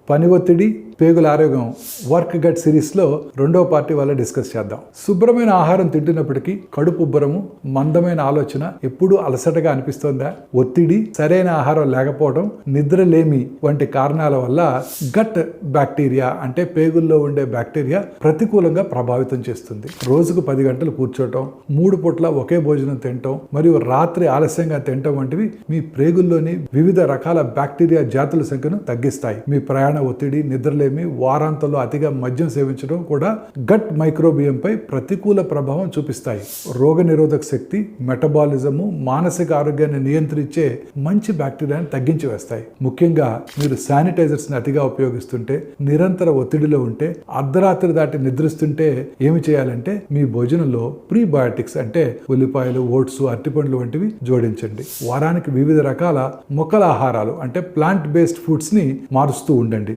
పని ఒత్తిడి, పేగుల ఆరోగ్యం వర్క్ గట్ సిరీస్లో రెండో పార్టీ వల్ల డిస్కస్ చేద్దాం. శుభ్రమైన ఆహారం తింటున్నప్పటికీ కడుపు ఉబ్బరము, మందమైన ఆలోచన, ఎప్పుడూ అలసటగా అనిపిస్తోందా? ఒత్తిడి, సరైన ఆహారం లేకపోవడం, నిద్రలేమి వంటి కారణాల వల్ల గట్ బ్యాక్టీరియా అంటే పేగుల్లో ఉండే బ్యాక్టీరియా ప్రతికూలంగా ప్రభావితం చేస్తుంది. రోజుకు 10 గంటలు కూర్చోవటం, 3 పూట్ల ఒకే భోజనం తినటం మరియు రాత్రి ఆలస్యంగా తినటం వంటివి మీ ప్రేగుల్లోని వివిధ రకాల బ్యాక్టీరియా జాతుల సంఖ్యను తగ్గిస్తాయి. మీ ప్రయాణ ఒత్తిడి, నిద్రలేమి, వారాంతంలో అతిగా మద్యం సేవించడం కూడా గట్ మైక్రోబియంపై ప్రతికూల ప్రభావం చూపిస్తాయి. రోగనిరోధక శక్తి, మెటబాలిజము, మానసిక ఆరోగ్యాన్ని నియంత్రించే మంచి బ్యాక్టీరియాని తగ్గించి వేస్తాయి. ముఖ్యంగా మీరు శానిటైజర్స్ ని అతిగా ఉపయోగిస్తుంటే, నిరంతర ఒత్తిడిలో ఉంటే, అర్ధరాత్రి దాటి నిద్రిస్తుంటే ఏమి చేయాలంటే మీ భోజనంలో ప్రీబయాటిక్స్ అంటే ఉల్లిపాయలు, ఓట్స్, అరటిపండ్లు వంటివి జోడించండి. వారానికి వివిధ రకాల మొక్కల ఆహారాలు అంటే ప్లాంట్ బేస్డ్ ఫుడ్స్ ని మారుస్తూ ఉండండి.